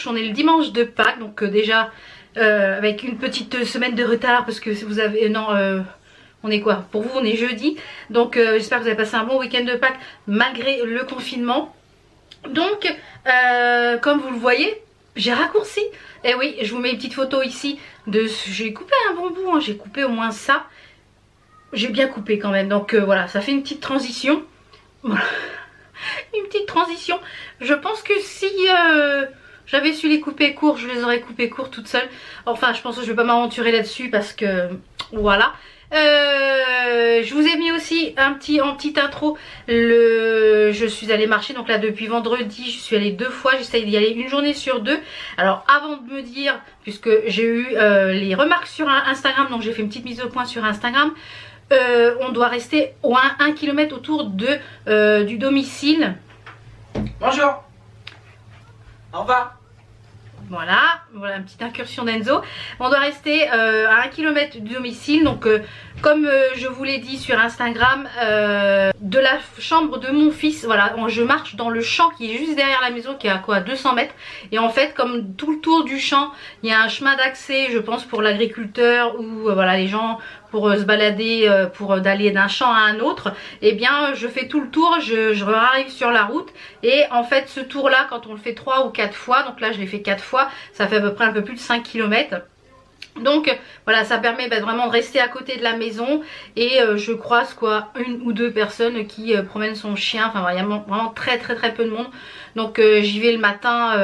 on est le dimanche de Pâques, donc déjà avec une petite semaine de retard parce que vous avez... non, on est quoi? Pour vous on est jeudi, donc j'espère que vous avez passé un bon week-end de Pâques malgré le confinement. Donc comme vous le voyez, j'ai raccourci. Et oui, je vous mets une petite photo ici de... J'ai coupé un bon bout, hein, j'ai coupé au moins ça. J'ai bien coupé quand même, donc voilà, ça fait une petite transition. Voilà. Une petite transition. Je pense que si j'avais su les couper courts, je les aurais coupés courts toute seule. Enfin, je pense que je vais pas m'aventurer là-dessus parce que voilà. Je vous ai mis aussi en petite intro je suis allée marcher, donc là depuis vendredi je suis allée 2 fois, j'essaye d'y aller une journée sur 2. Alors avant de me dire, puisque j'ai eu les remarques sur Instagram, donc j'ai fait une petite mise au point sur Instagram, on doit rester au 1 km autour du domicile. Bonjour. Au revoir. Voilà, voilà une petite incursion d'Enzo. On doit rester à 1 km du domicile. Donc comme je vous l'ai dit sur Instagram, de la chambre de mon fils, voilà, je marche dans le champ qui est juste derrière la maison, qui est à quoi, 200 mètres. Et en fait, comme tout le tour du champ, il y a un chemin d'accès, je pense, pour l'agriculteur ou voilà, les gens pour se balader, pour d'aller d'un champ à un autre. Et bien je fais tout le tour, je arrive sur la route. Et en fait ce tour là, quand on le fait 3 ou 4 fois, donc là je l'ai fait 4 fois, ça fait à peu près un peu plus de 5 km. Donc voilà, ça permet vraiment de rester à côté de la maison. Et je croise quoi, 1 ou 2 personnes qui promènent son chien. Enfin il y a vraiment très peu de monde. Donc j'y vais le matin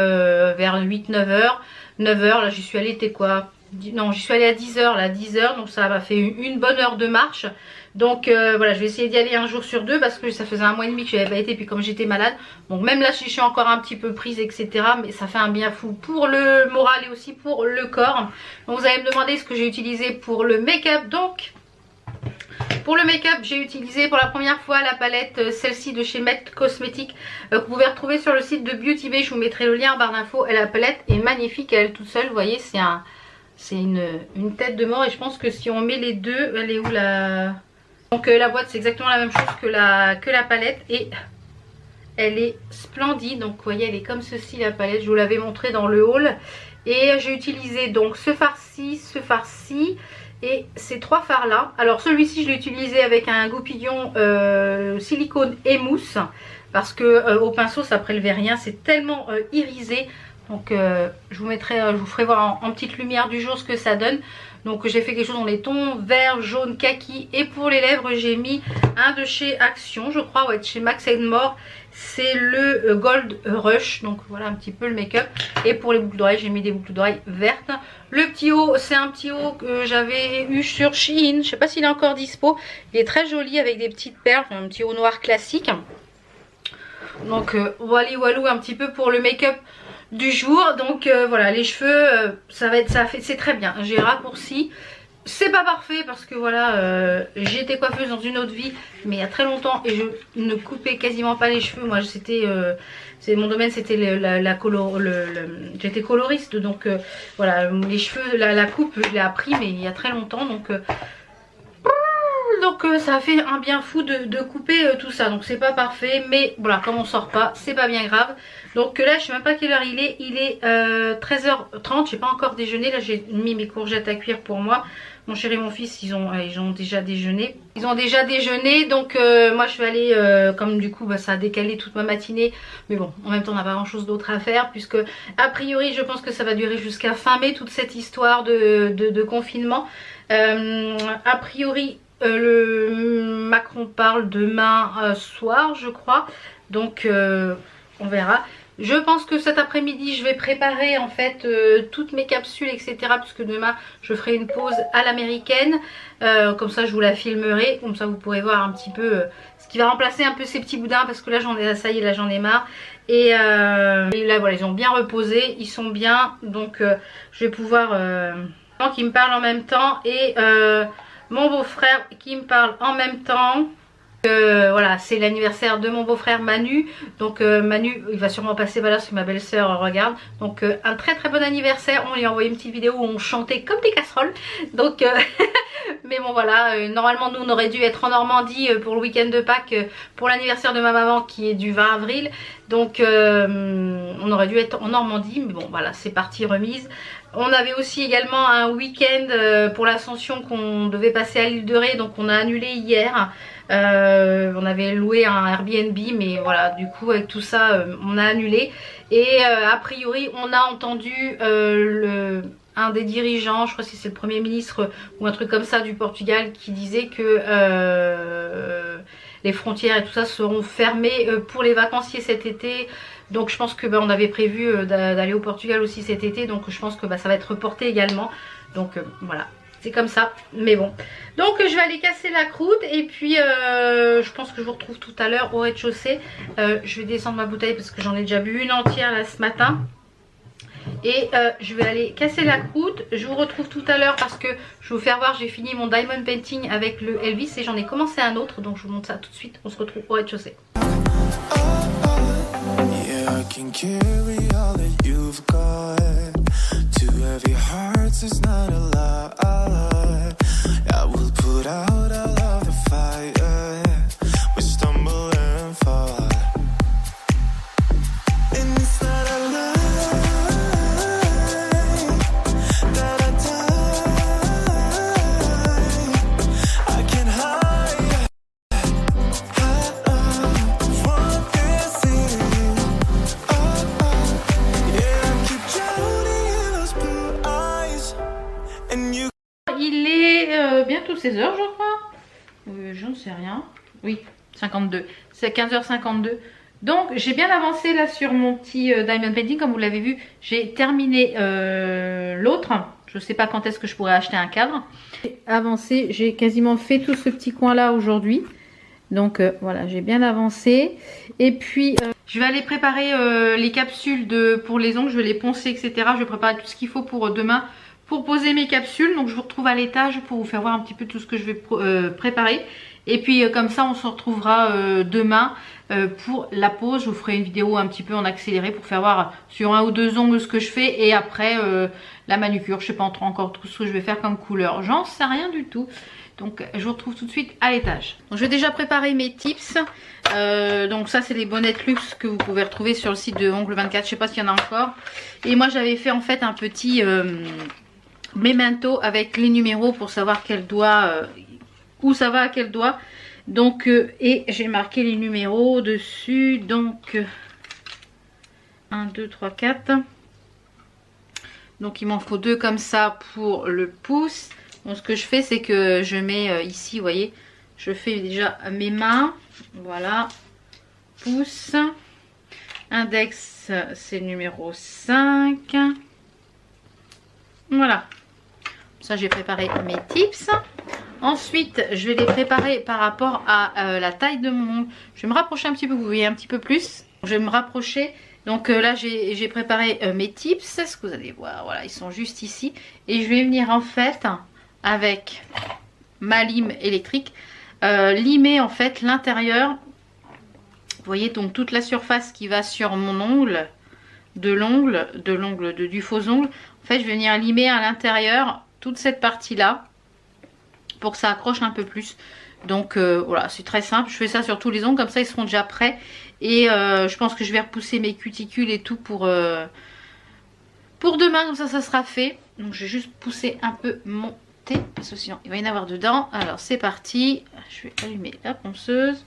vers 8-9 h. 9 h, là j'y suis allée, t'es quoi? Non, j'y suis allée à 10 h, là 10 h, donc ça m'a fait une bonne heure de marche. Donc voilà, je vais essayer d'y aller un jour sur 2 parce que ça faisait 1 mois et demi que je n'avais pas été, puis comme j'étais malade, donc même là je suis encore un petit peu prise, etc. Mais ça fait un bien fou pour le moral et aussi pour le corps. Donc vous allez me demander ce que j'ai utilisé pour le make-up. Donc pour le make-up, j'ai utilisé pour la première fois la palette, celle-ci de chez Met Cosmetics, que vous pouvez retrouver sur le site de Beauty Bay. Je vous mettrai le lien en barre d'infos. Et la palette est magnifique, elle toute seule, vous voyez, c'est une tête de mort. Et je pense que si on met les deux, elle est où la... Donc la boîte c'est exactement la même chose que la palette. Et elle est splendide. Donc vous voyez, elle est comme ceci la palette. Je vous l'avais montré dans le haul. Et j'ai utilisé donc ce fard-ci et ces 3 fards là. Alors celui-ci je l'ai utilisé avec un goupillon silicone et mousse, parce que au pinceau ça prélevait rien. C'est tellement irisé. Donc je vous ferai voir en petite lumière du jour ce que ça donne. Donc j'ai fait quelque chose dans les tons vert, jaune, kaki. Et pour les lèvres j'ai mis un de chez Action, je crois, ouais, de chez Max More. C'est le Gold Rush. Donc voilà un petit peu le make-up. Et pour les boucles d'oreilles, j'ai mis des boucles d'oreilles vertes. Le petit haut, c'est un petit haut que j'avais eu sur Shein. Je sais pas s'il est encore dispo. Il est très joli avec des petites perles. Un petit haut noir classique. Donc voilà, un petit peu pour le make-up du jour. Donc voilà, les cheveux c'est très bien, j'ai raccourci. C'est pas parfait parce que voilà, j'ai été coiffeuse dans une autre vie, mais il y a très longtemps, et je ne coupais quasiment pas les cheveux. Moi c'était mon domaine, c'était j'étais coloriste, donc voilà, les cheveux, la coupe je l'ai appris mais il y a très longtemps. Donc ça a fait un bien fou de couper tout ça. Donc c'est pas parfait, mais voilà, comme on sort pas, c'est pas bien grave. Donc là je sais même pas quelle heure il est 13h30, j'ai pas encore déjeuné. Là j'ai mis mes courgettes à cuire pour moi. Mon chéri et mon fils ils ont déjà déjeuné. Donc moi je vais aller, comme du coup ça a décalé toute ma matinée. Mais bon, en même temps on n'a pas grand chose d'autre à faire, puisque a priori je pense que ça va durer jusqu'à fin mai, toute cette histoire de confinement. A priori le Macron parle demain soir je crois. Donc on verra. Je pense que cet après-midi je vais préparer en fait toutes mes capsules, etc. Puisque demain je ferai une pause à l'américaine. Comme ça je vous la filmerai. Comme ça vous pourrez voir un petit peu ce qui va remplacer un peu ces petits boudins. Parce que là ça y est, là j'en ai marre. Et là voilà, ils ont bien reposé, ils sont bien. Donc je vais pouvoir... Donc ils me parlent en même temps. Et mon beau-frère qui me parle en même temps. Voilà, c'est l'anniversaire de mon beau-frère Manu. Donc Manu, il va sûrement passer par là parce que ma belle-sœur regarde. Donc un très très bon anniversaire. On lui a envoyé une petite vidéo où on chantait comme des casseroles. Donc mais bon voilà, normalement nous on aurait dû être en Normandie pour le week-end de Pâques pour l'anniversaire de ma maman qui est du 20 avril. Donc on aurait dû être en Normandie, mais bon voilà, c'est parti, remise. On avait aussi également un week-end pour l'Ascension qu'on devait passer à l'île de Ré, donc on a annulé hier. On avait loué un Airbnb, mais voilà, du coup avec tout ça on a annulé. Et a priori on a entendu un des dirigeants, je crois que c'est le Premier ministre ou un truc comme ça du Portugal, qui disait que les frontières et tout ça seront fermées pour les vacanciers cet été. Donc je pense que on avait prévu d'aller au Portugal aussi cet été, donc je pense que ça va être reporté également. Donc voilà, c'est comme ça, mais bon. Donc je vais aller casser la croûte et puis je pense que je vous retrouve tout à l'heure au rez-de-chaussée. Je vais descendre ma bouteille parce que j'en ai déjà bu une entière là ce matin. Et je vais aller casser la croûte. Je vous retrouve tout à l'heure parce que je vais vous faire voir, j'ai fini mon diamond painting avec le Elvis et j'en ai commencé un autre, donc je vous montre ça tout de suite. On se retrouve au rez-de-chaussée. I can carry all that you've got. Two heavy hearts is not a lie. I will put out all of the fire. We stumble and fall. And it's not a lie that I die. I can hide. Want this in. Il est bientôt 16h je crois. J'en sais rien. Oui, 52. C'est 15h52. Donc j'ai bien avancé là sur mon petit diamond painting. Comme vous l'avez vu, j'ai terminé l'autre. Je ne sais pas quand est-ce que je pourrais acheter un cadre. J'ai avancé, j'ai quasiment fait tout ce petit coin là aujourd'hui. Donc voilà, j'ai bien avancé. Et puis je vais aller préparer les capsules pour les ongles. Je vais les poncer, etc. Je vais préparer tout ce qu'il faut pour demain pour poser mes capsules. Donc je vous retrouve à l'étage pour vous faire voir un petit peu tout ce que je vais préparer. Et puis comme ça on se retrouvera demain pour la pose. Je vous ferai une vidéo un petit peu en accéléré pour faire voir sur un ou deux ongles ce que je fais. Et après la manucure, je sais pas encore tout ce que je vais faire comme couleur. J'en sais rien du tout. Donc je vous retrouve tout de suite à l'étage. Je vais déjà préparer mes tips. Donc ça c'est les bonnettes luxe que vous pouvez retrouver sur le site de Ongle 24. Je sais pas s'il y en a encore. Et moi j'avais fait en fait un petit memento avec les numéros pour savoir quel doigt, où ça va à quel doigt. Donc et j'ai marqué les numéros dessus. Donc 1, 2, 3, 4. Donc il m'en faut 2 comme ça pour le pouce. Donc ce que je fais c'est que je mets ici, vous voyez, je fais déjà mes mains, voilà, pouce, index c'est numéro 5, voilà, ça j'ai préparé mes tips. Ensuite je vais les préparer par rapport à la taille de mon ongle. Je vais me rapprocher un petit peu, vous voyez un petit peu plus, je vais me rapprocher. Donc là j'ai préparé mes tips, ce que vous allez voir, voilà, ils sont juste ici. Et je vais venir en fait avec ma lime électrique limer en fait l'intérieur. Vous voyez donc toute la surface qui va sur mon ongle, du faux ongle. En fait je vais venir limer à l'intérieur toute cette partie là pour que ça accroche un peu plus. Donc voilà, c'est très simple. Je fais ça sur tous les ongles, comme ça ils seront déjà prêts. Et je pense que je vais repousser mes cuticules et tout pour demain, comme ça ça sera fait. Donc je vais juste pousser un peu mon thé parce que sinon il va y en avoir dedans. Alors c'est parti, je vais allumer la ponceuse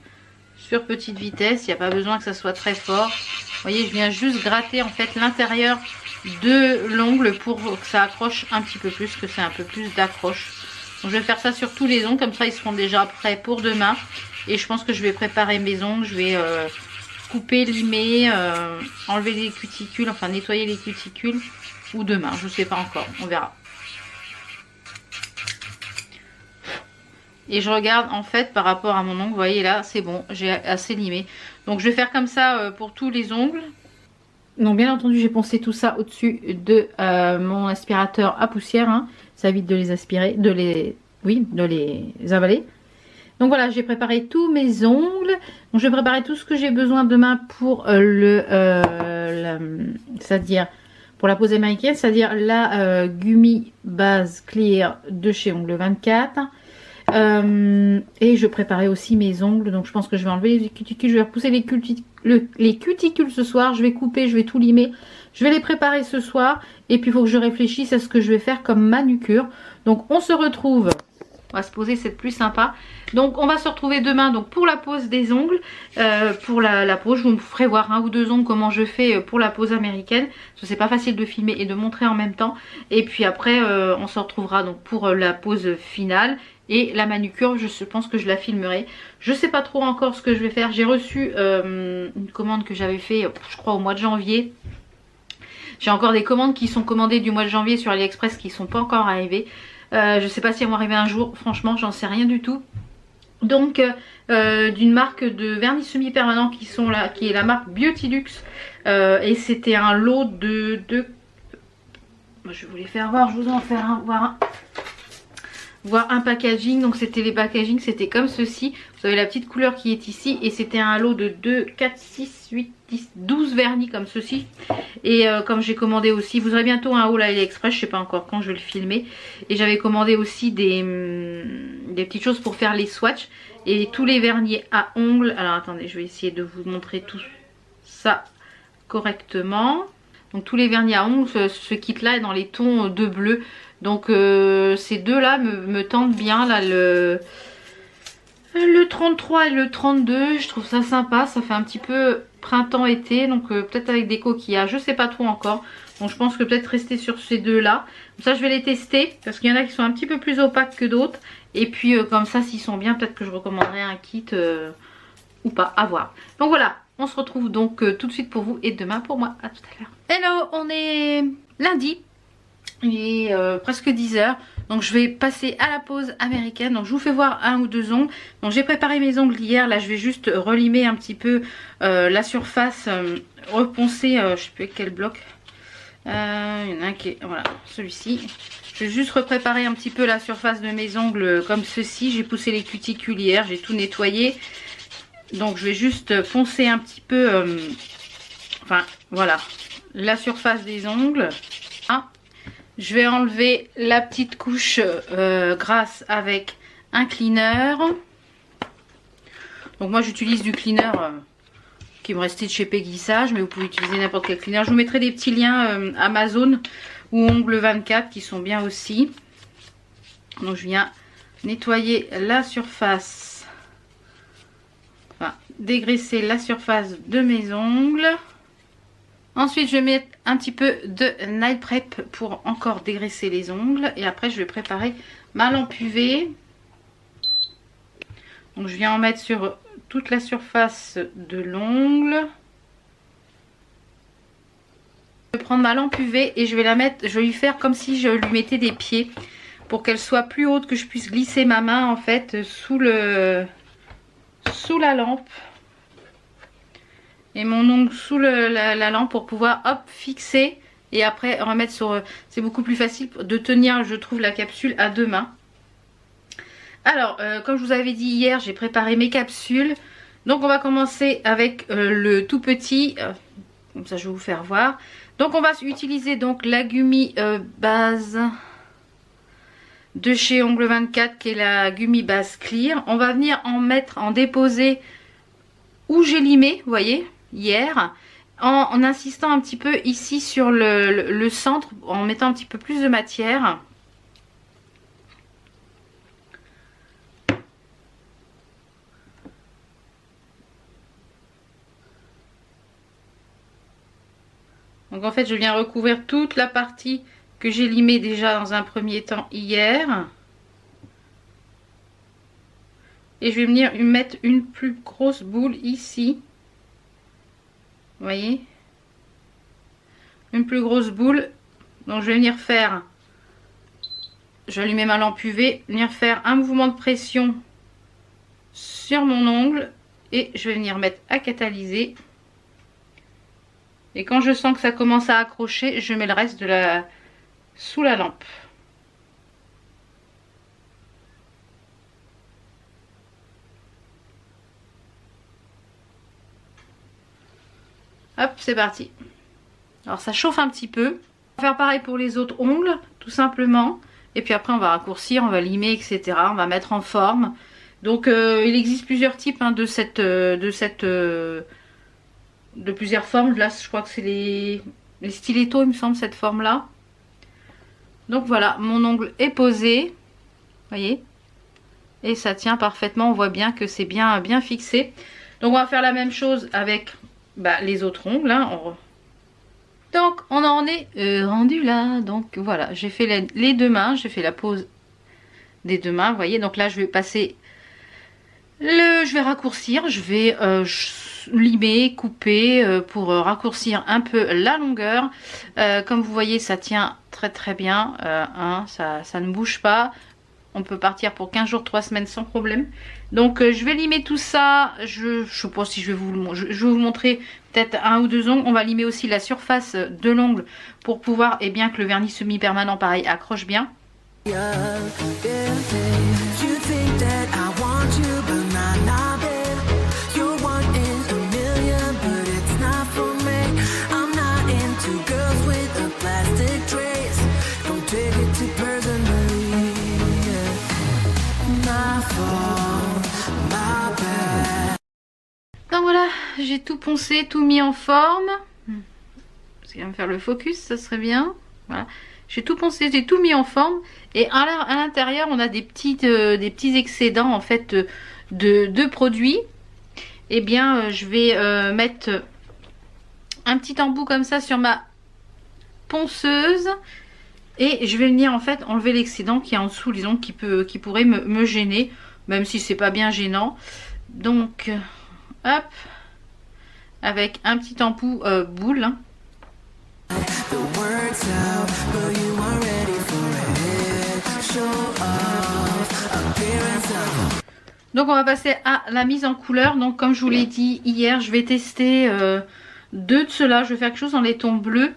sur petite vitesse. Il n'y a pas besoin que ça soit très fort. Vous voyez, je viens juste gratter en fait l'intérieur de l'ongle pour que ça accroche un petit peu plus, que c'est un peu plus d'accroche. Donc je vais faire ça sur tous les ongles, comme ça ils seront déjà prêts pour demain. Et je pense que je vais préparer mes ongles, je vais couper, limer, enlever les cuticules, enfin nettoyer les cuticules, ou demain, je ne sais pas encore, on verra. Et je regarde en fait par rapport à mon ongle, vous voyez là c'est bon, j'ai assez limé. Donc je vais faire comme ça pour tous les ongles. Donc bien entendu j'ai poncé tout ça au dessus de mon aspirateur à poussière, hein. Ça évite de les aspirer, de les avaler. Donc voilà, j'ai préparé tous mes ongles. Donc je vais préparer tout ce que j'ai besoin demain pour c'est-à-dire pour la pose américaine, c'est-à-dire la Gummy Base Clear de chez Ongles 24. Et je préparais aussi mes ongles, donc je pense que je vais enlever les cuticules, je vais repousser les cuticules ce soir, je vais couper, je vais tout limer, je vais les préparer ce soir, et puis il faut que je réfléchisse à ce que je vais faire comme manucure. Donc on se retrouve, on va se poser, c'est plus sympa. Donc on va se retrouver demain donc pour la pose des ongles, pour la pose, je vous ferai voir un ou deux ongles comment je fais pour la pose américaine, parce que c'est pas facile de filmer et de montrer en même temps. Et puis après on se retrouvera donc pour la pose finale. Et la manucure, je pense que je la filmerai. Je sais pas trop encore ce que je vais faire. J'ai reçu une commande que j'avais fait, je crois au mois de janvier. J'ai encore des commandes qui sont commandées du mois de janvier sur AliExpress qui sont pas encore arrivées. Je sais pas si elles vont arriver un jour. Franchement, j'en sais rien du tout. Donc, d'une marque de vernis semi-permanent qui est la marque Beautilux. Et c'était un lot de... Je vais vous les faire voir. Je vous en faire voir un packaging. Donc c'était les packaging, c'était comme ceci. Vous avez la petite couleur qui est ici et c'était un lot de 2, 4, 6, 8, 10, 12 vernis comme ceci. Et comme j'ai commandé aussi, vous aurez bientôt un haul à AliExpress, je sais pas encore quand je vais le filmer. Et j'avais commandé aussi des petites choses pour faire les swatchs et tous les vernis à ongles. Alors attendez, je vais essayer de vous montrer tout ça correctement. Donc tous les vernis à ongles, ce kit là est dans les tons de bleu. Donc ces deux là me tentent bien là, le 33 et le 32, je trouve ça sympa, ça fait un petit peu printemps-été, donc peut-être avec des coquillages, je sais pas trop encore. Donc je pense que peut-être rester sur ces deux là. Comme ça je vais les tester, parce qu'il y en a qui sont un petit peu plus opaques que d'autres. Et puis comme ça s'ils sont bien, peut-être que je recommanderais un kit ou pas, à voir. Donc voilà, on se retrouve donc tout de suite pour vous et demain pour moi, à tout à l'heure. Hello, on est lundi. Il est presque 10 h, donc je vais passer à la pose américaine. Donc je vous fais voir un ou deux ongles. Donc j'ai préparé mes ongles hier, là je vais juste relimer un petit peu la surface, reponcer, je sais plus quel bloc. Il y en a un qui est, voilà, celui-ci. Je vais juste repréparer un petit peu la surface de mes ongles comme ceci. J'ai poussé les cuticules hier, j'ai tout nettoyé. Donc je vais juste poncer un petit peu, enfin voilà, la surface des ongles. Je vais enlever la petite couche grasse avec un cleaner. Donc moi j'utilise du cleaner qui me restait de chez Peggy Sage, mais vous pouvez utiliser n'importe quel cleaner. Je vous mettrai des petits liens Amazon ou Ongles 24 qui sont bien aussi. Donc je viens nettoyer la surface, enfin dégraisser la surface de mes ongles. Ensuite je vais mettre un petit peu de Night Prep pour encore dégraisser les ongles. Et après je vais préparer ma lampe UV. Donc je viens en mettre sur toute la surface de l'ongle. Je vais prendre ma lampe UV et je vais la mettre, je vais lui faire comme si je lui mettais des pieds. Pour qu'elle soit plus haute, que je puisse glisser ma main en fait sous la lampe. Et mon ongle sous la lampe pour pouvoir hop fixer et après remettre sur... C'est beaucoup plus facile de tenir, je trouve, la capsule à deux mains. Alors comme je vous avais dit hier, j'ai préparé mes capsules. Donc on va commencer avec le tout petit, comme ça je vais vous faire voir. Donc on va utiliser donc la Gummy Base de chez Ongles 24 qui est la Gummy Base Clear. On va venir en déposer où j'ai limé, vous voyez, hier, en insistant un petit peu ici sur le centre, en mettant un petit peu plus de matière. Donc en fait je viens recouvrir toute la partie que j'ai limée déjà dans un premier temps hier. Et je vais venir mettre une plus grosse boule ici. Vous voyez? Une plus grosse boule. Donc je vais venir faire, je vais allumer ma lampe UV, venir faire un mouvement de pression sur mon ongle. Et je vais venir mettre à catalyser. Et quand je sens que ça commence à accrocher, je mets le reste sous la lampe. Hop, c'est parti. Alors ça chauffe un petit peu. On va faire pareil pour les autres ongles, tout simplement. Et puis après on va raccourcir, on va limer, etc. On va mettre en forme. Donc il existe plusieurs types hein, de plusieurs formes. Là je crois que c'est les stilettos il me semble cette forme là. Donc voilà, mon ongle est posé. Vous voyez. Et ça tient parfaitement, on voit bien que c'est bien fixé. Donc on va faire la même chose avec les autres ongles. Hein. Donc on en est rendu là. Donc voilà, j'ai fait les deux mains, j'ai fait la pose des deux mains, vous voyez. Donc là je vais passer je vais raccourcir, je vais limer, couper pour raccourcir un peu la longueur. Comme vous voyez ça tient très bien, hein, ça ne bouge pas. On peut partir pour 15 jours, 3 semaines sans problème. Donc je vais limer tout ça. Je sais pas si je vais vous montrer peut-être un ou deux ongles. On va limer aussi la surface de l'ongle pour pouvoir que le vernis semi-permanent pareil accroche bien. Donc voilà, j'ai tout poncé, tout mis en forme. Parce qu'il va me faire le focus, ça serait bien. Voilà, j'ai tout poncé, j'ai tout mis en forme. Et à l'intérieur, on a des petits excédents en fait de produits. Eh bien, je vais mettre un petit embout comme ça sur ma ponceuse. Et je vais venir en fait enlever l'excédent qui est en dessous, les ongles qui pourrait me gêner. Même si c'est pas bien gênant. Donc... hop, avec un petit embout boule. Donc on va passer à la mise en couleur. Donc comme je vous l'ai dit hier, je vais tester deux de ceux-là. Je vais faire quelque chose en laiton bleu.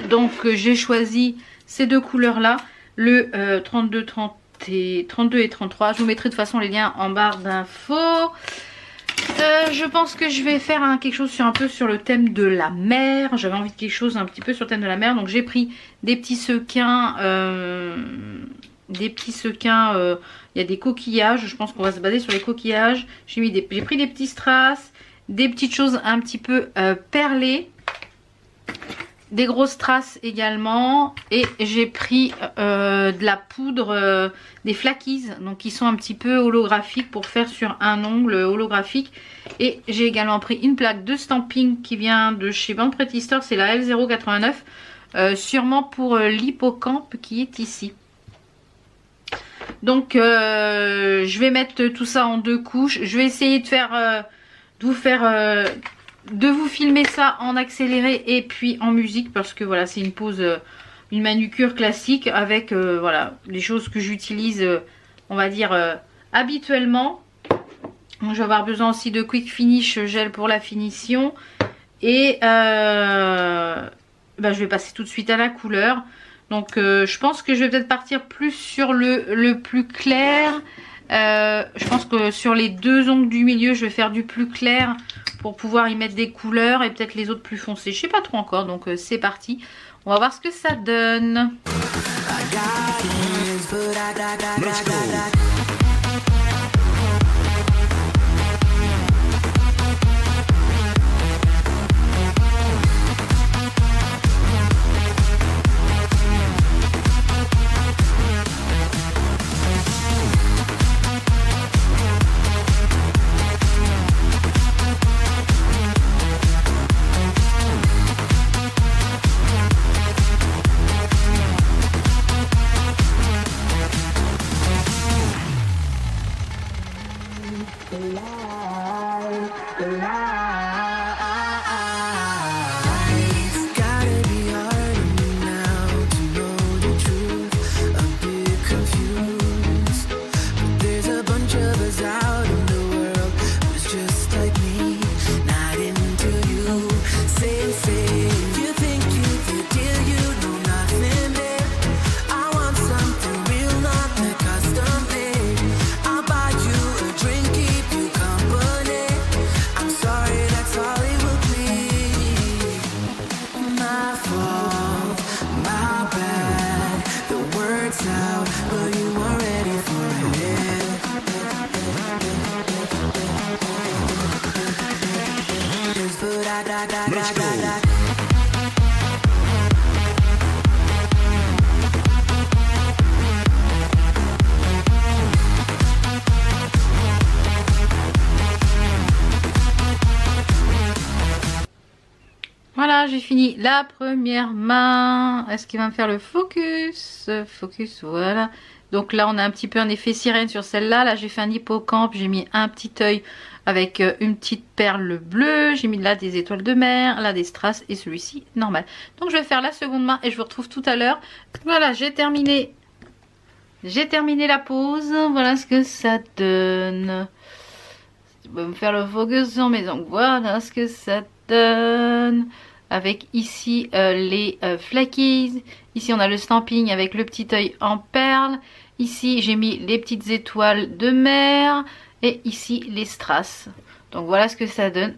Donc j'ai choisi ces deux couleurs-là, le 32 et 33. Je vous mettrai de toute façon les liens en barre d'infos. Je pense que je vais faire quelque chose un peu sur le thème de la mer. J'avais envie de quelque chose un petit peu sur le thème de la mer. Donc j'ai pris des petits sequins. Il y a des coquillages. Je pense qu'on va se baser sur les coquillages. J'ai pris des petits strass. Des petites choses un petit peu perlées. Des grosses strass également. Et j'ai pris de la poudre, des flackies, donc qui sont un petit peu holographiques pour faire sur un ongle holographique. Et j'ai également pris une plaque de stamping qui vient de chez Band Pretty Store, c'est la L089, sûrement pour l'hippocampe qui est ici. Donc je vais mettre tout ça en deux couches. Je vais essayer de vous filmer ça en accéléré et puis en musique, parce que voilà, c'est une pose, une manucure classique avec voilà, les choses que j'utilise on va dire habituellement. Donc, je vais avoir besoin aussi de Quick Finish gel pour la finition. Et je vais passer tout de suite à la couleur. Donc je pense que je vais peut-être partir plus sur le plus clair. Je pense que sur les deux ongles du milieu, je vais faire du plus clair pour pouvoir y mettre des couleurs, et peut-être les autres plus foncés. Je sais pas trop encore, donc c'est parti. On va voir ce que ça donne. Let's go. Sorry. Voilà, j'ai fini la première main. Est-ce qu'il va me faire le focus? Focus, voilà. Donc là, on a un petit peu un effet sirène sur celle-là. Là, j'ai fait un hippocampe. J'ai mis un petit œil avec une petite perle bleue. J'ai mis là des étoiles de mer, là des strass et celui-ci normal. Donc je vais faire la seconde main et je vous retrouve tout à l'heure. Voilà, j'ai terminé. J'ai terminé la pose. Voilà ce que ça donne. Je vais me faire le focus sur mes ongles. Voilà ce que ça donne. Avec ici les flakies. Ici on a le stamping avec le petit œil en perle. Ici j'ai mis les petites étoiles de mer. Et ici les strass. Donc voilà ce que ça donne.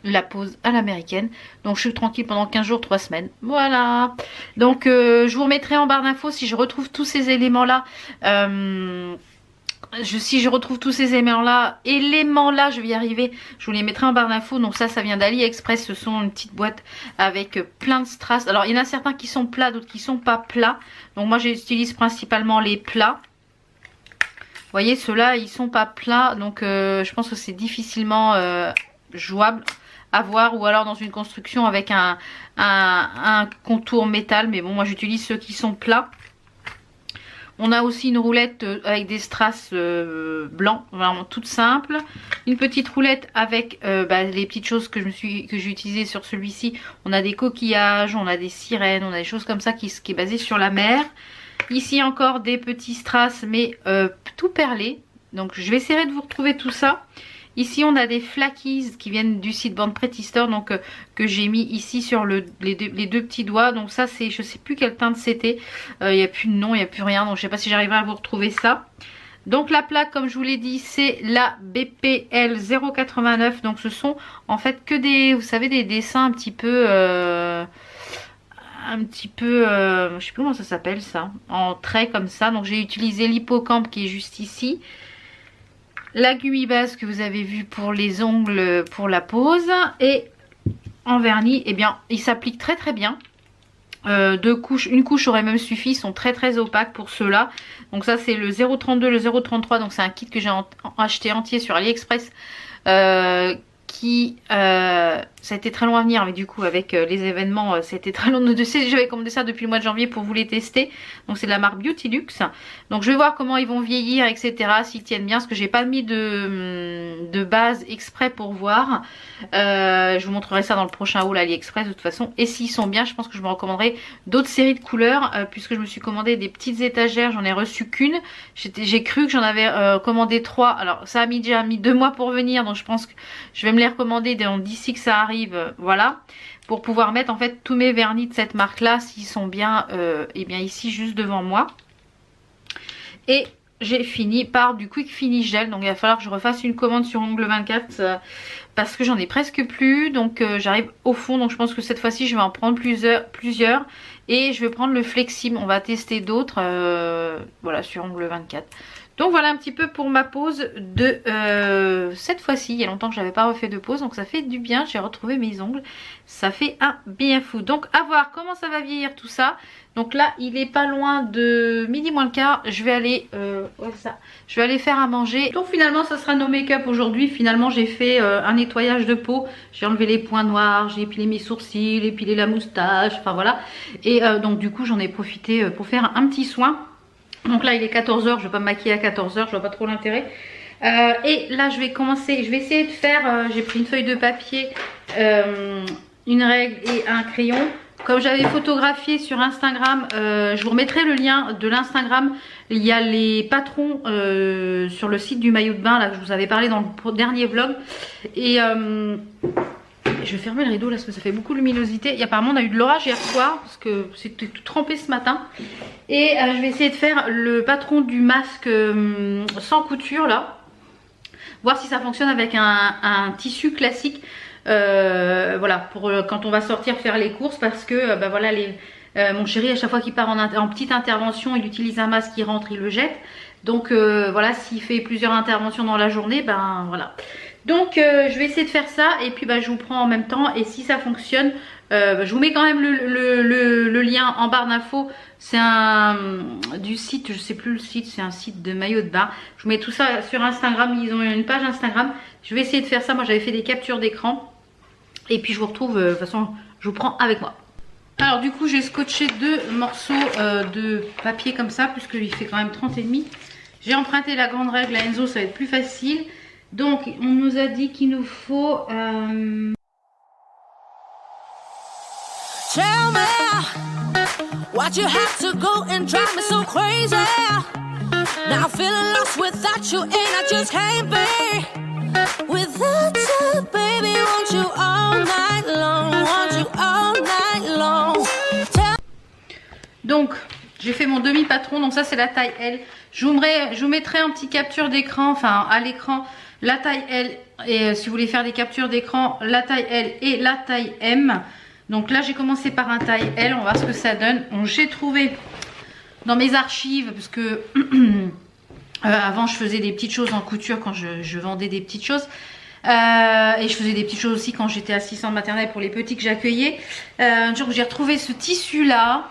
La pose à l'américaine. Donc je suis tranquille pendant 15 jours, 3 semaines. Voilà. Donc je vous remettrai en barre d'infos si je retrouve tous ces éléments là. Si je retrouve tous ces éléments là, je vais y arriver. Je vous les mettrai en barre d'infos. Donc ça vient d'AliExpress. Ce sont une petite boîte avec plein de strass. Alors il y en a certains qui sont plats, d'autres qui sont pas plats. Donc moi j'utilise principalement les plats. Vous voyez, ceux-là, ils sont pas plats. Donc je pense que c'est difficilement jouable à voir. Ou alors dans une construction avec un contour métal. Mais bon, moi j'utilise ceux qui sont plats. On a aussi une roulette avec des strass blancs, vraiment toute simple. Une petite roulette avec les petites choses que j'ai utilisées sur celui-ci. On a des coquillages, on a des sirènes, on a des choses comme ça qui est basée sur la mer. Ici encore des petits strass mais tout perlés. Donc je vais essayer de vous retrouver tout ça. Ici on a des flakies qui viennent du site Band Pretty Store. Donc que j'ai mis ici sur les deux petits doigts. Donc ça c'est, je sais plus quelle teinte c'était. Il n'y a plus de nom, il n'y a plus rien. Donc je sais pas si j'arriverai à vous retrouver ça. Donc la plaque comme je vous l'ai dit c'est la BPL 089. Donc ce sont en fait que des, vous savez, des dessins un petit peu... je sais plus comment ça s'appelle ça, en trait comme ça. Donc j'ai utilisé l'hippocampe qui est juste ici, la gummy base que vous avez vu pour les ongles pour la pose, et en vernis, et bien il s'applique très très bien. Deux couches, une couche aurait même suffi, ils sont très très opaques pour ceux-là. Donc ça c'est le 0,32, le 0,33, donc c'est un kit que j'ai acheté entier sur AliExpress. Ça a été très long à venir, mais du coup avec les événements ça a été très long de tester. J'avais commandé ça depuis le mois de janvier pour vous les tester. Donc c'est de la marque Beauty Luxe. Donc je vais voir comment ils vont vieillir, etc. S'ils tiennent bien, parce que j'ai pas mis de base exprès pour voir. Je vous montrerai ça dans le prochain haul AliExpress de toute façon. Et s'ils sont bien, je pense que je me recommanderai d'autres séries de couleurs, puisque je me suis commandé des petites étagères. J'en ai reçu qu'une. J'ai cru que j'en avais commandé 3. Alors ça a déjà mis 2 mois pour venir, donc je pense que je vais me les recommander d'ici que ça arrive, voilà, pour pouvoir mettre en fait tous mes vernis de cette marque là, s'ils sont bien, et bien ici juste devant moi. Et j'ai fini par du Quick Finish Gel. Donc il va falloir que je refasse une commande sur Ongle 24 parce que j'en ai presque plus. Donc j'arrive au fond, donc je pense que cette fois-ci je vais en prendre plusieurs. Et je vais prendre le Flexim, on va tester d'autres voilà, sur Ongle 24. Donc voilà un petit peu pour ma pose de cette fois-ci. Il y a longtemps que je n'avais pas refait de pose, donc ça fait du bien. J'ai retrouvé mes ongles, ça fait un bien fou. Donc à voir comment ça va vieillir tout ça. Donc là il est pas loin de midi moins le quart. Je vais aller faire à manger. Donc finalement ça sera nos make-up aujourd'hui. Finalement j'ai fait un nettoyage de peau. J'ai enlevé les points noirs, j'ai épilé mes sourcils, épilé la moustache, enfin voilà. Et donc du coup j'en ai profité pour faire un petit soin. Donc là il est 14 h, je ne vais pas me maquiller à 14 h, je vois pas trop l'intérêt. Et là je vais commencer, je vais essayer de faire, j'ai pris une feuille de papier, une règle et un crayon. Comme j'avais photographié sur Instagram, je vous remettrai le lien de l'Instagram. Il y a les patrons sur le site du maillot de bain là que je vous avais parlé dans le dernier vlog. Et je vais fermer le rideau là parce que ça fait beaucoup de luminosité. Et apparemment on a eu de l'orage hier soir parce que c'était tout trempé ce matin. Et je vais essayer de faire le patron du masque sans couture là. Voir si ça fonctionne avec un tissu classique. Voilà, pour quand on va sortir faire les courses, parce que bah voilà, mon chéri à chaque fois qu'il part en petite intervention, il utilise un masque, il rentre, il le jette. Donc voilà, s'il fait plusieurs interventions dans la journée, ben voilà. Donc je vais essayer de faire ça et puis bah, je vous prends en même temps. Et si ça fonctionne, je vous mets quand même le lien en barre d'infos. C'est du site, je sais plus le site, c'est un site de maillot de bain. Je vous mets tout ça sur Instagram, ils ont une page Instagram. Je vais essayer de faire ça, moi j'avais fait des captures d'écran. Et puis je vous retrouve, de toute façon je vous prends avec moi. Alors du coup j'ai scotché 2 morceaux de papier comme ça, puisqu'il fait quand même 30,5. J'ai emprunté la grande règle à Enzo, ça va être plus facile. Donc on nous a dit qu'il nous faut... Tell me why'd you have to go and drive me so crazy? Now I'm feeling lost without you and I just can't be without you, baby. Want you all night long, want you all night long. Donc j'ai fait mon demi-patron, donc ça c'est la taille L. Je vous mettrai un petit capture d'écran, enfin à l'écran, la taille L. Et si vous voulez faire des captures d'écran, la taille L et la taille M. Donc là j'ai commencé par un taille L, on va voir ce que ça donne. J'ai trouvé dans mes archives, parce que avant je faisais des petites choses en couture quand je vendais des petites choses. Et je faisais des petites choses aussi quand j'étais assistante maternelle pour les petits que j'accueillais. Un jour j'ai retrouvé ce tissu là.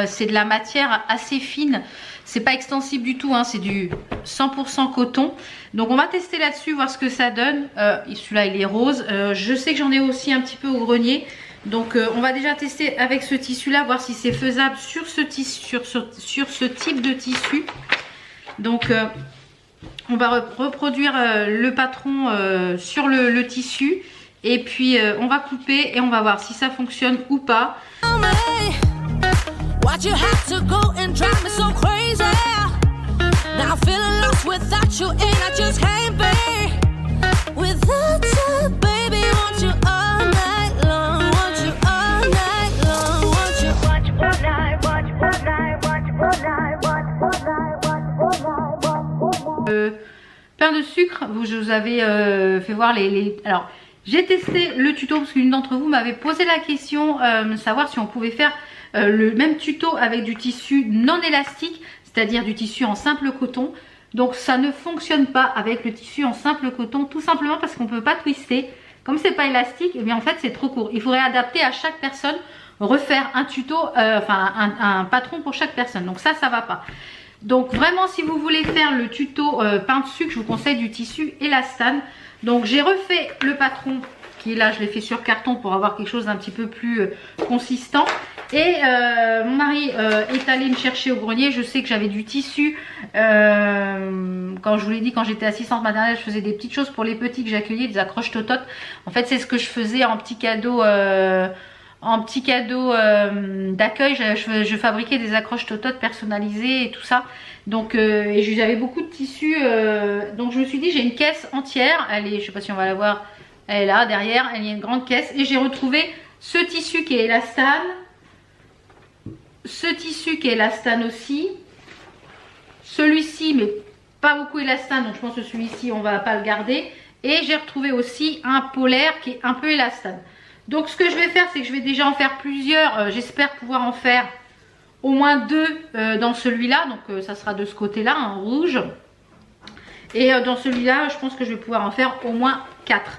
C'est de la matière assez fine. C'est pas extensible du tout, hein, c'est du 100% coton. Donc on va tester là-dessus, voir ce que ça donne. Celui-là il est rose. Je sais que j'en ai aussi un petit peu au grenier. Donc on va déjà tester avec ce tissu là, voir si c'est faisable sur ce type de tissu. Donc on va reproduire le patron sur le tissu. Et puis on va couper et on va voir si ça fonctionne ou pas. Why'd you have to go and drive me so crazy? Now I'm feeling lost without you and I just can't be without you, baby. Want you all night long, want you all night long, want you all night, want you all night, want you all night, want you all night, want you all night. Plein de sucre, je vous avais fait voir Alors j'ai testé le tuto parce qu'une d'entre vous m'avait posé la question, savoir si on pouvait faire le même tuto avec du tissu non élastique, c'est-à-dire du tissu en simple coton. Donc ça ne fonctionne pas avec le tissu en simple coton, tout simplement parce qu'on ne peut pas twister. Comme c'est pas élastique, et bien en fait c'est trop court. Il faudrait adapter à chaque personne, refaire un tuto, un patron pour chaque personne. Donc ça va pas. Donc vraiment si vous voulez faire le tuto pain de sucre, je vous conseille du tissu élastane. Donc j'ai refait le patron qui est là, je l'ai fait sur carton pour avoir quelque chose d'un petit peu plus consistant. Et mon mari est allé me chercher au grenier. Je sais que j'avais du tissu. Quand je vous l'ai dit, quand j'étais assistante maternelle, je faisais des petites choses pour les petits que j'accueillais, des accroches tototes. En fait, c'est ce que je faisais en petit cadeau. D'accueil, je fabriquais des accroches tototes personnalisées et tout ça. Donc et j'avais beaucoup de tissus. Donc je me suis dit, j'ai une caisse entière. Elle est, je sais pas si on va la voir. Elle est là derrière. Elle y a une grande caisse et j'ai retrouvé ce tissu qui est élastane. Ce tissu qui est élastane aussi, celui-ci mais pas beaucoup élastane, donc je pense que celui-ci on va pas le garder. Et j'ai retrouvé aussi un polaire qui est un peu élastane. Donc ce que je vais faire, c'est que je vais déjà en faire plusieurs. J'espère pouvoir en faire au moins 2 dans celui-là. Donc ça sera de ce côté-là, en rouge. Et dans celui-là, je pense que je vais pouvoir en faire au moins 4.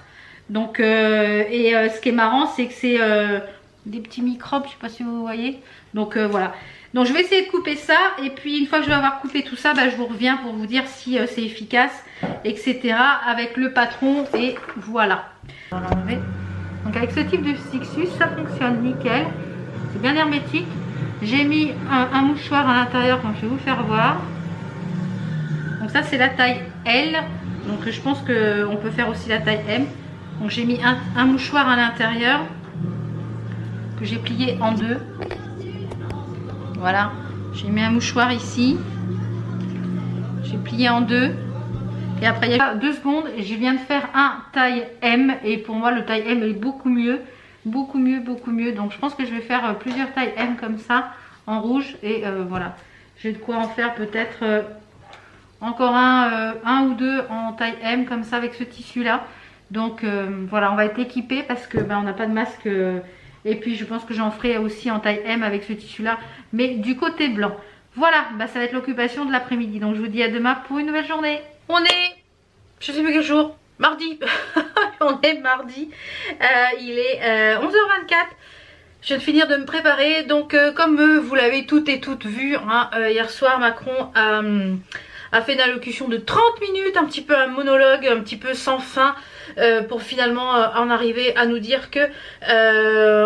Donc ce qui est marrant, c'est que c'est des petits microbes, je sais pas si vous voyez. Donc voilà. Donc je vais essayer de couper ça. Et puis une fois que je vais avoir coupé tout ça, je vous reviens pour vous dire si c'est efficace, etc. avec le patron. Et voilà. On va l'enlever. Donc avec ce type de Stixus, ça fonctionne nickel. C'est bien hermétique. J'ai mis un mouchoir à l'intérieur, comme je vais vous faire voir. Donc ça c'est la taille L. Donc je pense qu'on peut faire aussi la taille M. Donc j'ai mis un mouchoir à l'intérieur que j'ai plié en 2. Voilà, j'ai mis un mouchoir ici. J'ai plié en 2. Et après il y a 2 secondes, je viens de faire un taille M. Et pour moi le taille M est beaucoup mieux. Beaucoup mieux, beaucoup mieux. Donc je pense que je vais faire plusieurs tailles M comme ça en rouge. Et voilà, j'ai de quoi en faire peut-être encore un ou 2 en taille M comme ça avec ce tissu là. Donc voilà, on va être équipé parce que on n'a pas de masque. Et puis je pense que j'en ferai aussi en taille M avec ce tissu là, mais du côté blanc. Voilà, ça va être l'occupation de l'après-midi. Donc je vous dis à demain pour une nouvelle journée. On est, je sais plus quel jour, mardi. On est mardi. Il est 11h24. Je viens de finir de me préparer. Donc comme vous l'avez toutes et toutes vu, hier soir Macron a fait une allocution de 30 minutes, un petit peu un monologue, un petit peu sans fin, pour finalement en arriver à nous dire que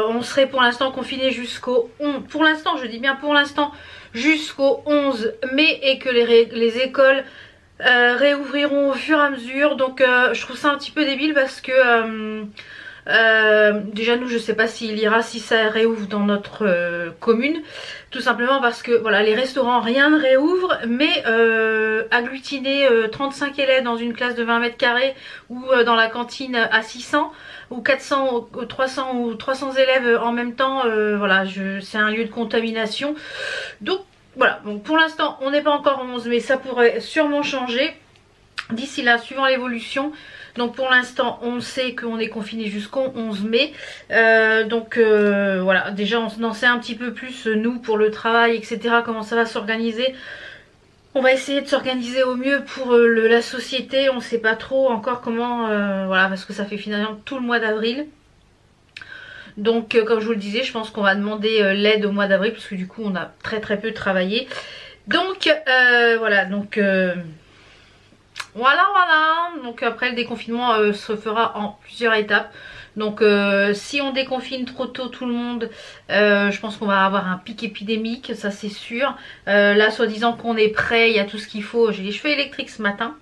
on serait pour l'instant confiné jusqu'au 11, pour l'instant, je dis bien pour l'instant, jusqu'au 11 mai, et que les écoles réouvriront au fur et à mesure. Donc je trouve ça un petit peu débile parce que déjà nous, je sais pas s'il ira, si ça réouvre dans notre commune, tout simplement parce que voilà, les restaurants rien ne réouvre, mais agglutiner 35 élèves dans une classe de 20 mètres carrés ou dans la cantine à 600 ou 400 ou 300 ou 300 élèves en même temps, voilà, c'est un lieu de contamination. Donc voilà, donc pour l'instant on n'est pas encore au 11 mai, ça pourrait sûrement changer d'ici là suivant l'évolution. Donc pour l'instant on sait qu'on est confiné jusqu'au 11 mai. Voilà, déjà on en sait un petit peu plus nous pour le travail, etc. Comment ça va s'organiser. On va essayer de s'organiser au mieux pour la société. On ne sait pas trop encore comment, voilà, parce que ça fait finalement tout le mois d'avril. Donc comme je vous le disais, je pense qu'on va demander l'aide au mois d'avril, parce que du coup on a très peu travaillé. Donc voilà, donc voilà. Donc après le déconfinement se fera en plusieurs étapes. Donc si on déconfine trop tôt tout le monde, je pense qu'on va avoir un pic épidémique, ça c'est sûr. Là soi-disant qu'on est prêt, il y a tout ce qu'il faut. J'ai les cheveux électriques ce matin.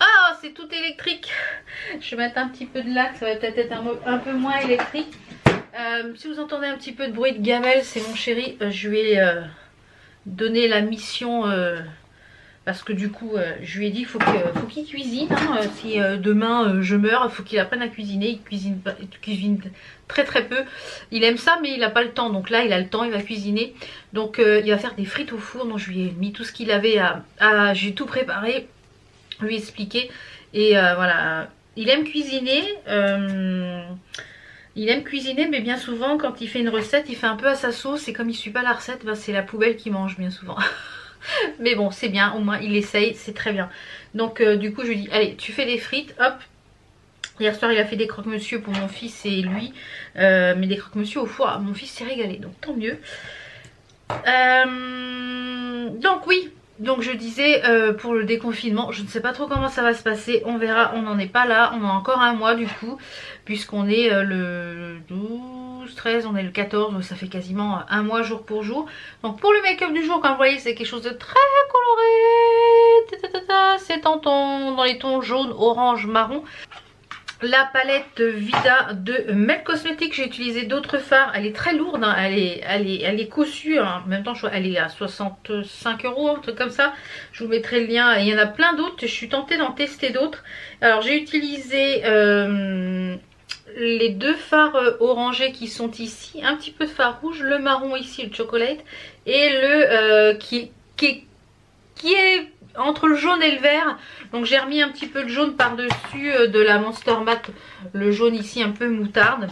Ah, c'est tout électrique. Je vais mettre un petit peu de lac, ça va peut-être être un peu moins électrique. Si vous entendez un petit peu de bruit de gamelle, c'est mon chéri. Je lui ai donné la mission, parce que du coup je lui ai dit faut qu'il cuisine, hein. Si demain je meurs, il faut qu'il apprenne à cuisiner. Il cuisine très peu. Il aime ça, mais il n'a pas le temps. Donc là il a le temps, il va cuisiner. Donc il va faire des frites au four. Donc je lui ai mis tout ce qu'il avait j'ai tout préparé, lui expliquer. Et voilà, il aime cuisiner. Mais bien souvent quand il fait une recette, il fait un peu à sa sauce, et comme il suit pas la recette, bah, c'est la poubelle qu'il mange bien souvent. Mais bon, c'est bien, au moins il essaye, c'est très bien. Donc du coup je lui dis allez, tu fais des frites, hop. Hier soir il a fait des croque-monsieur pour mon fils et lui, mais des croque-monsieur au four. Mon fils s'est régalé, donc tant mieux. Donc oui, donc je disais pour le déconfinement, je ne sais pas trop comment ça va se passer, on verra. On n'en est pas là, on a encore un mois du coup, puisqu'on est le 12, 13, on est le 14, donc ça fait quasiment un mois jour pour jour. Donc pour le make-up du jour, comme vous voyez, c'est quelque chose de très coloré, c'est dans les tons jaune, orange, marron. La palette Vida de Melt Cosmetics, j'ai utilisé d'autres fards. Elle est très lourde, hein. elle est cossue, hein. En même temps elle est à 65 €, un truc comme ça. Je vous mettrai le lien. Il y en a plein d'autres, je suis tentée d'en tester d'autres. Alors j'ai utilisé les deux fards orangés qui sont ici, un petit peu de fard rouge, le marron ici, le chocolate, et le qui est entre le jaune et le vert. Donc j'ai remis un petit peu de jaune par dessus de la Monster Matte, le jaune ici un peu moutarde,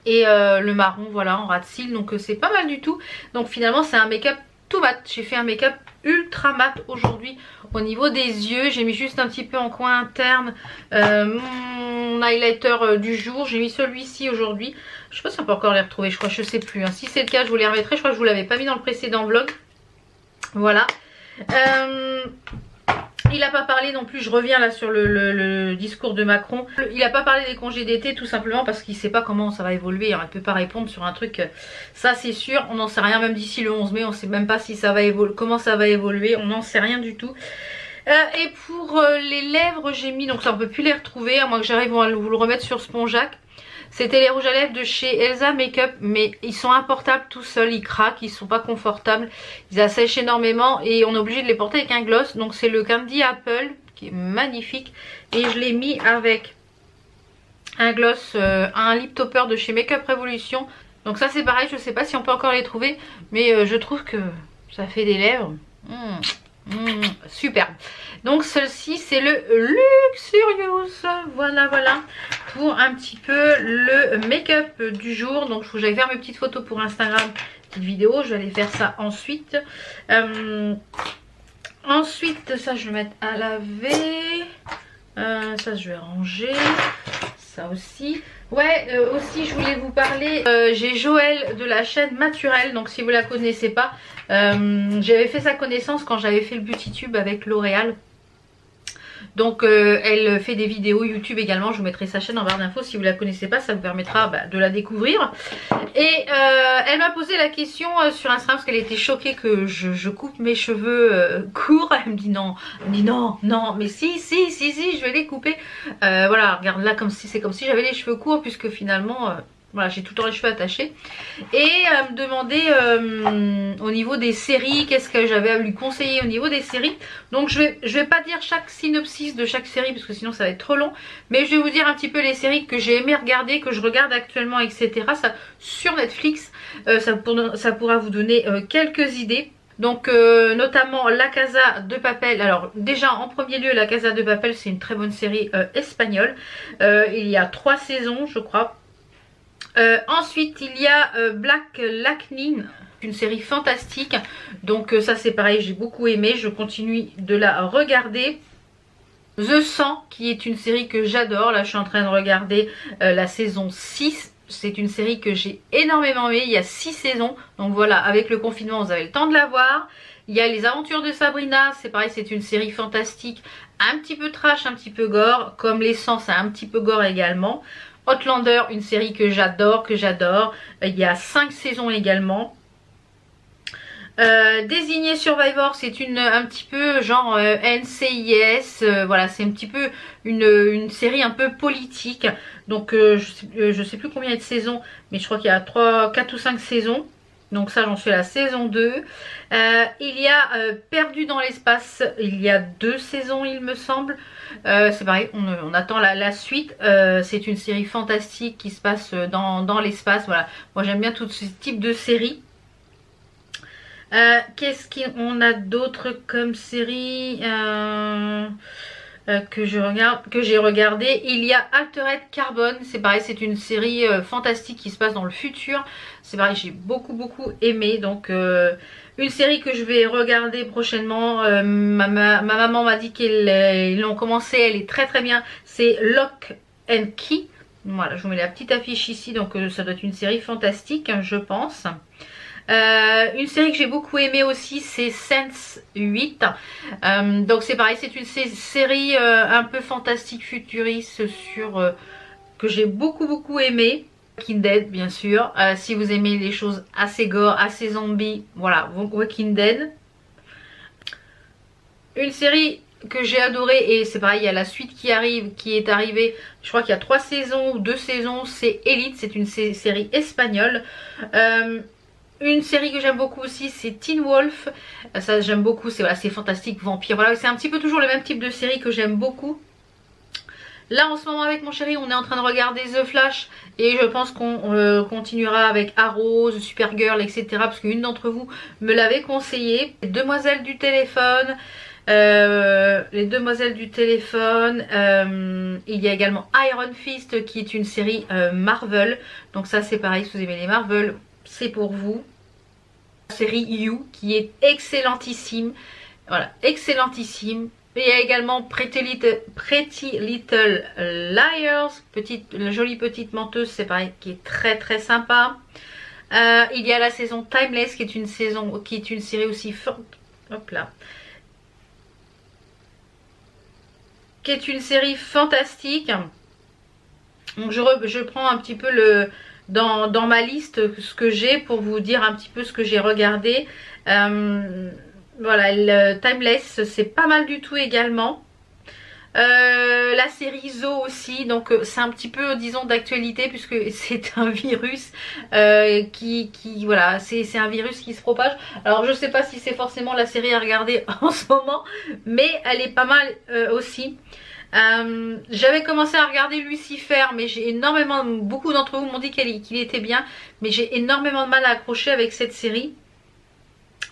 et le marron voilà en ras de cils. Donc c'est pas mal du tout. Donc finalement c'est un make-up tout mat. J'ai fait un make-up ultra mat aujourd'hui. Au niveau des yeux, j'ai mis juste un petit peu en coin interne mon highlighter du jour. J'ai mis celui-ci aujourd'hui. Je sais pas si on peut encore les retrouver, je crois, je sais plus, hein. Si c'est le cas je vous les remettrai. Je crois que je vous l'avais pas mis dans le précédent vlog. Voilà. Il n'a pas parlé non plus, je reviens là sur le discours de Macron. Il n'a pas parlé des congés d'été, tout simplement parce qu'il ne sait pas comment ça va évoluer. Il ne peut pas répondre sur un truc, ça c'est sûr. On n'en sait rien, même d'ici le 11 mai, on ne sait même pas si ça va comment ça va évoluer. On n'en sait rien du tout. Et pour les lèvres, j'ai mis, donc ça on peut plus les retrouver, à moins que j'arrive à vous le remettre sur Spongeac. C'était les rouges à lèvres de chez Elsa Makeup, mais ils sont importables tout seuls, ils craquent, ils sont pas confortables, ils assèchent énormément et on est obligé de les porter avec un gloss. Donc c'est le Candy Apple qui est magnifique, et je l'ai mis avec un gloss, un lip topper de chez Makeup Revolution. Donc ça c'est pareil, je sais pas si on peut encore les trouver, mais je trouve que ça fait des lèvres superbe. Donc celle-ci c'est le Luxurious. Voilà pour un petit peu le make-up du jour. Donc il faut que j'aille faire mes petites photos pour Instagram, petite vidéo, je vais aller faire ça ensuite. Ensuite ça je vais mettre à laver, ça je vais ranger, ça aussi. Ouais, aussi je voulais vous parler, j'ai Joël de la chaîne Maturel, donc si vous la connaissez pas, j'avais fait sa connaissance quand j'avais fait le Beauty Tube avec L'Oréal. Donc elle fait des vidéos YouTube également, je vous mettrai sa chaîne en barre d'infos si vous la connaissez pas, ça vous permettra de la découvrir. Et elle m'a posé la question sur Instagram parce qu'elle était choquée que je coupe mes cheveux courts. Elle me dit non, non, mais si, je vais les couper. Voilà, regarde là, comme si c'est comme si j'avais les cheveux courts puisque finalement... voilà, j'ai tout le temps les cheveux attachés. Et elle me demandait au niveau des séries, qu'est-ce que j'avais à lui conseiller au niveau des séries. Donc je vais pas dire chaque synopsis de chaque série parce que sinon ça va être trop long. Mais je vais vous dire un petit peu les séries que j'ai aimé regarder, que je regarde actuellement, etc. Ça, sur Netflix, ça pourra vous donner quelques idées. Donc notamment La Casa de Papel. Alors déjà en premier lieu, La Casa de Papel, c'est une très bonne série espagnole. Il y a 3 saisons je crois. Ensuite il y a Black Lightning, une série fantastique. Donc ça c'est pareil, j'ai beaucoup aimé, je continue de la regarder. The 100 qui est une série que j'adore, là je suis en train de regarder la saison 6. C'est une série que j'ai énormément aimée, il y a 6 saisons. Donc voilà, avec le confinement vous avez le temps de la voir. Il y a Les Aventures de Sabrina, c'est pareil, c'est une série fantastique, un petit peu trash, un petit peu gore, comme Les 100 c'est un petit peu gore également. Outlander, une série que j'adore, il y a 5 saisons également. Désigné Survivor, c'est un petit peu genre NCIS, voilà, c'est un petit peu une série un peu politique. Donc je sais plus combien il y a de saisons, mais je crois qu'il y a 4 ou 5 saisons. Donc ça j'en suis à la saison 2. Il y a Perdu dans l'espace, il y a 2 saisons il me semble. C'est pareil, on attend la suite. C'est une série fantastique qui se passe dans l'espace. Voilà, moi j'aime bien tout ce type de série. Qu'est-ce qu'on a d'autre comme série que j'ai regardé? Il y a Altered Carbon, c'est pareil, c'est une série fantastique qui se passe dans le futur. C'est pareil, j'ai beaucoup aimé. Donc une série que je vais regarder prochainement. Ma maman m'a dit qu'ils l'ont commencé, elle est très bien. C'est Lock and Key. Voilà, je vous mets la petite affiche ici. Donc ça doit être une série fantastique, je pense. Une série que j'ai beaucoup aimée aussi, c'est Sense 8. Donc c'est pareil, c'est une série un peu fantastique futuriste sur que j'ai beaucoup aimé. Walking Dead bien sûr, si vous aimez les choses assez gore, assez zombies, voilà, Walking Dead. Une série que j'ai adorée, et c'est pareil, il y a la suite qui est arrivée, je crois qu'il y a 3 saisons ou 2 saisons, c'est Elite, c'est une série espagnole. Une série que j'aime beaucoup aussi, c'est Teen Wolf. Ça j'aime beaucoup, c'est voilà, fantastique, vampire. Voilà, c'est un petit peu toujours le même type de série que j'aime beaucoup. Là en ce moment avec mon chéri, on est en train de regarder The Flash. Et je pense qu'on continuera avec Arrow, The Supergirl, etc. Parce qu'une d'entre vous me l'avait conseillé. Les Demoiselles du téléphone. Les Demoiselles du téléphone. Il y a également Iron Fist qui est une série Marvel. Donc ça c'est pareil, si vous aimez les Marvel, c'est pour vous. La série You qui est excellentissime. Voilà, excellentissime. Et il y a également Pretty Little Liars, la jolie petite menteuse, c'est pareil, qui est très sympa. Il y a la saison Timeless qui est une série aussi hop là. Qui est une série fantastique. Donc je prends un petit peu dans ma liste ce que j'ai pour vous dire un petit peu ce que j'ai regardé. Voilà, le Timeless c'est pas mal du tout également. La série Zo aussi, donc c'est un petit peu disons d'actualité puisque c'est un virus qui voilà, c'est un virus qui se propage. Alors je sais pas si c'est forcément la série à regarder en ce moment, mais elle est pas mal aussi. J'avais commencé à regarder Lucifer, mais j'ai beaucoup d'entre vous m'ont dit qu'il était bien, mais j'ai énormément de mal à accrocher avec cette série.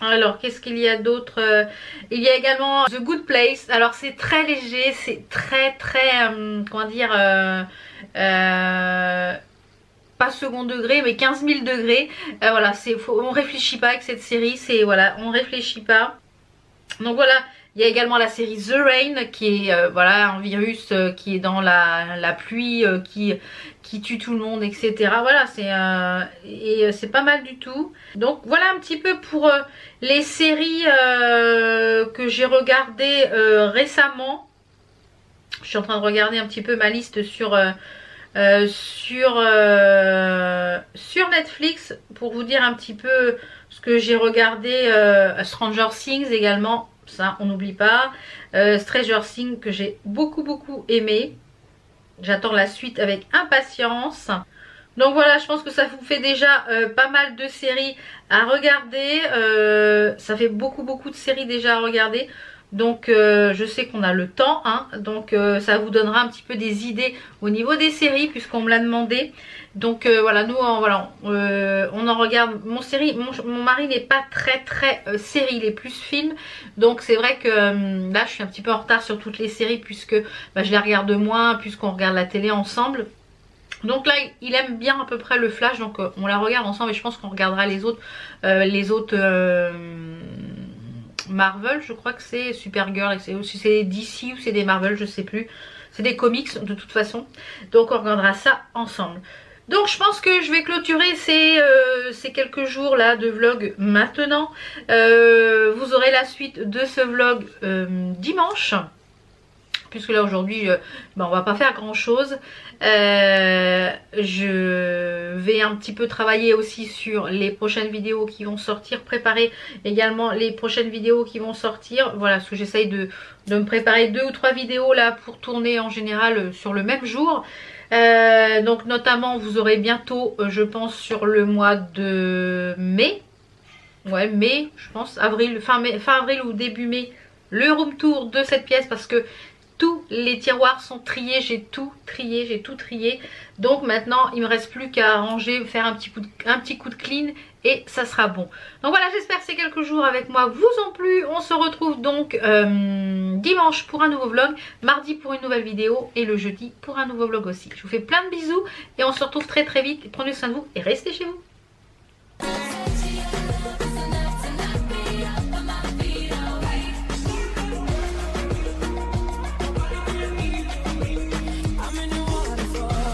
Alors qu'est-ce qu'il y a d'autre? Il y a également The Good Place. Alors c'est très léger, c'est très comment dire, pas second degré mais 15 000 degrés. Voilà, on réfléchit pas avec cette série, c'est voilà, on réfléchit pas. Donc voilà, Il y a également la série The Rain qui est voilà, un virus qui est dans la pluie, qui tue tout le monde, etc. Voilà, c'est pas mal du tout. Donc voilà un petit peu pour les séries que j'ai regardées récemment. Je suis en train de regarder un petit peu ma liste sur Netflix pour vous dire un petit peu ce que j'ai regardé. Stranger Things également, ça on n'oublie pas. Stranger Things que j'ai beaucoup aimé. J'attends la suite avec impatience. Donc voilà, je pense que ça vous fait déjà pas mal de séries à regarder. Ça fait beaucoup de séries déjà à regarder. Donc je sais qu'on a le temps, hein, donc ça vous donnera un petit peu des idées au niveau des séries puisqu'on me l'a demandé. Donc voilà, nous on en regarde. Mon mari n'est pas très série, il est plus film. Donc c'est vrai que là je suis un petit peu en retard sur toutes les séries puisque je les regarde moins, puisqu'on regarde la télé ensemble. Donc là il aime bien à peu près le Flash, donc on la regarde ensemble et je pense qu'on regardera les autres Marvel, je crois que c'est Supergirl, c'est DC ou c'est des Marvel, je sais plus. C'est des comics de toute façon. Donc on regardera ça ensemble. Donc je pense que je vais clôturer ces quelques jours là de vlog maintenant. Vous aurez la suite de ce vlog dimanche. Puisque là aujourd'hui on va pas faire grand chose. Je vais un petit peu travailler aussi sur les prochaines vidéos qui vont sortir, préparer également les prochaines vidéos qui vont sortir. Voilà, parce que j'essaye de me préparer 2 ou 3 vidéos là pour tourner en général sur le même jour. Donc notamment vous aurez bientôt je pense sur le mois de mai. Ouais, mai je pense, fin avril ou début mai, le room tour de cette pièce parce que tous les tiroirs sont triés, j'ai tout trié. Donc maintenant il me reste plus qu'à ranger, faire un petit coup de clean et ça sera bon. Donc voilà, j'espère que ces quelques jours avec moi vous ont plu. On se retrouve donc dimanche pour un nouveau vlog, mardi pour une nouvelle vidéo et le jeudi pour un nouveau vlog aussi. Je vous fais plein de bisous et on se retrouve très vite. Prenez soin de vous et restez chez vous.